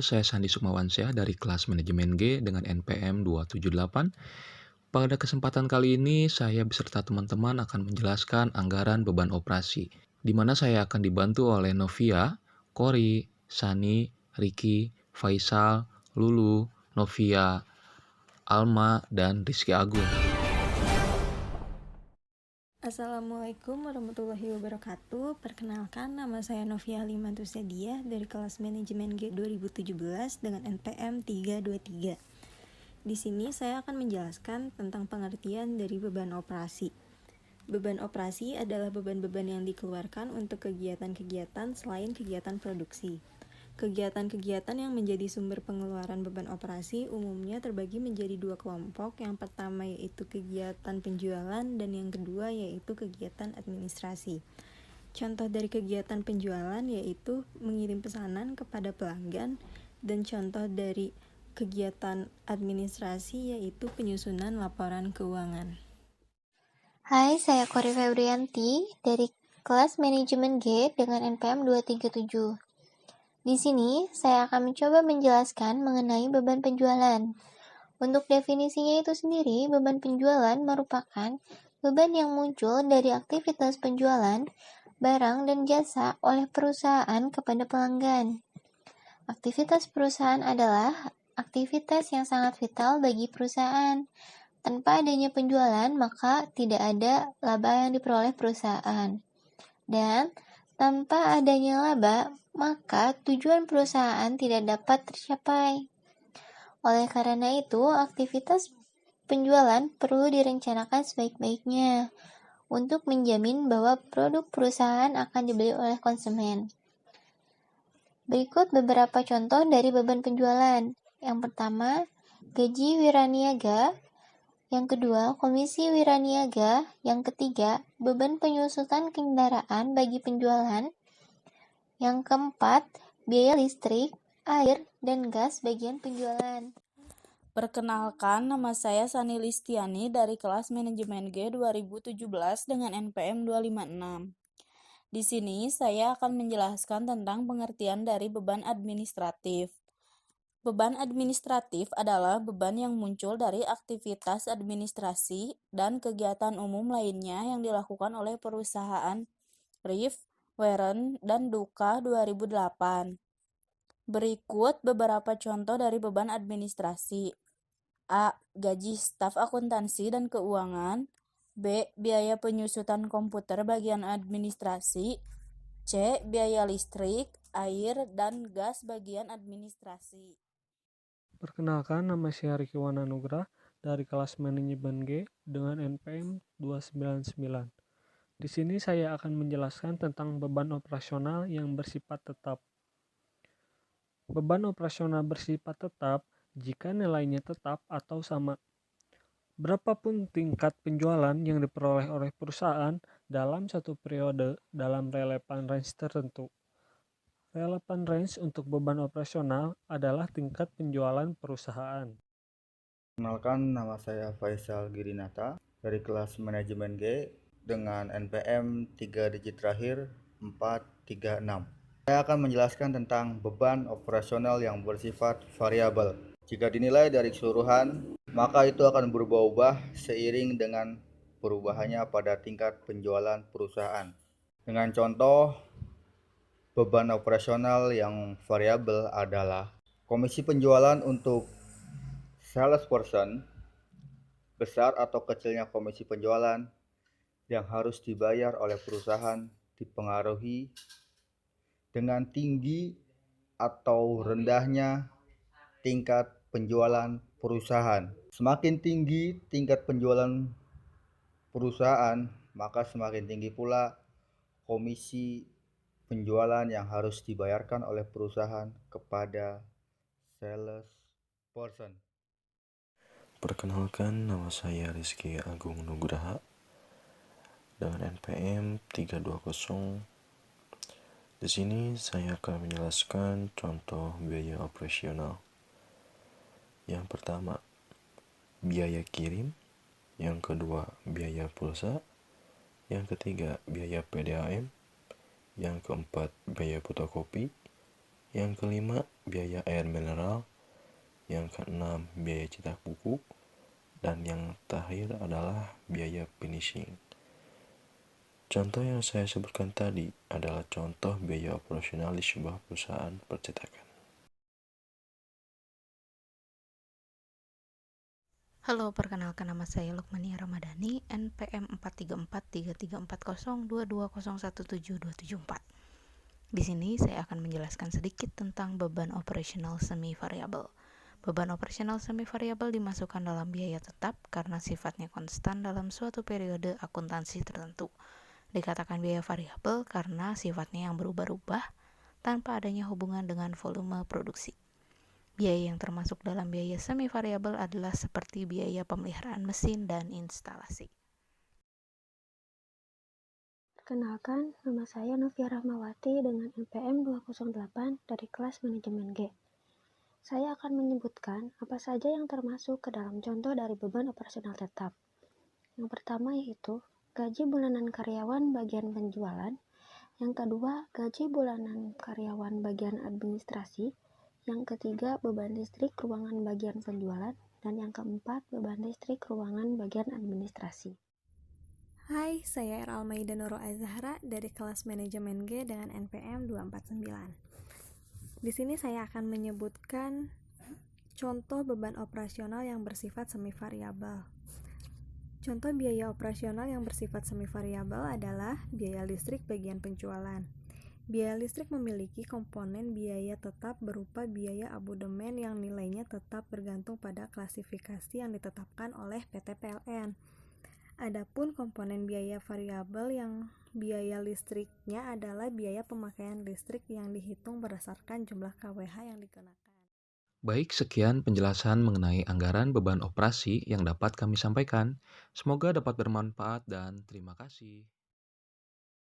saya Sandi Sukmawansyah dari kelas Manajemen G dengan NPM 278. Pada kesempatan kali ini, saya beserta teman-teman akan menjelaskan anggaran beban operasi, di mana saya akan dibantu oleh Novia, Kori, Sani, Riki, Faisal, Lulu, Novia, Alma, dan Rizky Agung. Assalamualaikum warahmatullahi wabarakatuh. Perkenalkan, nama saya Novia Limantusadia dari kelas Manajemen G 2017 dengan NPM 323. Di sini saya akan menjelaskan tentang pengertian dari beban operasi. Beban operasi adalah beban-beban yang dikeluarkan untuk kegiatan-kegiatan selain kegiatan produksi. Kegiatan-kegiatan yang menjadi sumber pengeluaran beban operasi umumnya terbagi menjadi dua kelompok. Yang pertama yaitu kegiatan penjualan dan yang kedua yaitu kegiatan administrasi. Contoh dari kegiatan penjualan yaitu mengirim pesanan kepada pelanggan, dan contoh dari kegiatan administrasi yaitu penyusunan laporan keuangan. Hai, saya Kori Febrianti dari kelas Manajemen G dengan NPM 237. Di sini, saya akan mencoba menjelaskan mengenai beban penjualan. Untuk definisinya itu sendiri, beban penjualan merupakan beban yang muncul dari aktivitas penjualan barang dan jasa oleh perusahaan kepada pelanggan. Aktivitas perusahaan adalah aktivitas yang sangat vital bagi perusahaan. Tanpa adanya penjualan, maka tidak ada laba yang diperoleh perusahaan. Dan tanpa adanya laba, maka tujuan perusahaan tidak dapat tercapai. Oleh karena itu, aktivitas penjualan perlu direncanakan sebaik-baiknya untuk menjamin bahwa produk perusahaan akan dibeli oleh konsumen. Berikut beberapa contoh dari beban penjualan. Yang pertama, gaji wiraniaga. Yang kedua, komisi wiraniaga. Yang ketiga, beban penyusutan kendaraan bagi penjualan. Yang keempat, biaya listrik, air, dan gas bagian penjualan. Perkenalkan, nama saya Sani Listiani dari kelas Manajemen G 2017 dengan NPM 256. Di sini saya akan menjelaskan tentang pengertian dari beban administratif. Beban administratif adalah beban yang muncul dari aktivitas administrasi dan kegiatan umum lainnya yang dilakukan oleh perusahaan Riff, Weren, dan Duka 2008. Berikut beberapa contoh dari beban administrasi. A. Gaji staf akuntansi dan keuangan. B. Biaya penyusutan komputer bagian administrasi. C. Biaya listrik, air, dan gas bagian administrasi. Perkenalkan, nama saya Riki Wananugrah dari kelas Manajemen G dengan NPM 299. Di sini saya akan menjelaskan tentang beban operasional yang bersifat tetap. Beban operasional bersifat tetap jika nilainya tetap atau sama. Berapapun tingkat penjualan yang diperoleh oleh perusahaan dalam satu periode dalam relevan range tertentu. Relevan range untuk beban operasional adalah tingkat penjualan perusahaan. Kenalkan, nama saya Faisal Girinata dari kelas Manajemen G dengan NPM 3 digit terakhir 436. Saya akan menjelaskan tentang beban operasional yang bersifat variabel. Jika dinilai dari keseluruhan, maka itu akan berubah-ubah seiring dengan perubahannya pada tingkat penjualan perusahaan. Dengan contoh, beban operasional yang variabel adalah komisi penjualan untuk salesperson. Besar atau kecilnya komisi penjualan yang harus dibayar oleh perusahaan dipengaruhi dengan tinggi atau rendahnya tingkat penjualan perusahaan. Semakin tinggi tingkat penjualan perusahaan, maka semakin tinggi pula komisi penjualan yang harus dibayarkan oleh perusahaan kepada sales person. Perkenalkan, nama saya Rizky Agung Nugraha dengan NPM 320. Di sini saya akan menjelaskan contoh biaya operasional. Yang pertama, biaya kirim. Yang kedua, biaya pulsa. Yang ketiga, biaya PDAM. Yang keempat, biaya fotokopi. Yang kelima, biaya air mineral, yang keenam biaya cetak buku, dan yang terakhir adalah biaya finishing. Contoh yang saya sebutkan tadi adalah contoh biaya operasional di sebuah perusahaan percetakan. Halo, perkenalkan nama saya Lukmania Ramadhani, NPM 434334022017274. Di sini saya akan menjelaskan sedikit tentang beban operasional semi variabel. Beban operasional semi variabel dimasukkan dalam biaya tetap karena sifatnya konstan dalam suatu periode akuntansi tertentu. Dikatakan biaya variabel karena sifatnya yang berubah-ubah tanpa adanya hubungan dengan volume produksi. Biaya yang termasuk dalam biaya semi variabel adalah seperti biaya pemeliharaan mesin dan instalasi. Perkenalkan, nama saya Novia Rahmawati dengan NPM 208 dari kelas manajemen G. Saya akan menyebutkan apa saja yang termasuk ke dalam contoh dari beban operasional tetap. Yang pertama yaitu gaji bulanan karyawan bagian penjualan. Yang kedua, gaji bulanan karyawan bagian administrasi. Yang ketiga, beban listrik ruangan bagian penjualan. Dan yang keempat, beban listrik ruangan bagian administrasi. Hai, saya Eralmaida Nurul Azhara dari kelas manajemen G dengan NPM 249. Di sini saya akan menyebutkan contoh beban operasional yang bersifat semi variabel. Contoh biaya operasional yang bersifat semi variabel adalah biaya listrik bagian penjualan. Biaya listrik memiliki komponen biaya tetap berupa biaya abodemen yang nilainya tetap bergantung pada klasifikasi yang ditetapkan oleh PT PLN. Adapun komponen biaya variabel yang biaya listriknya adalah biaya pemakaian listrik yang dihitung berdasarkan jumlah kWh yang digunakan. Baik, sekian penjelasan mengenai anggaran beban operasi yang dapat kami sampaikan. Semoga dapat bermanfaat dan terima kasih.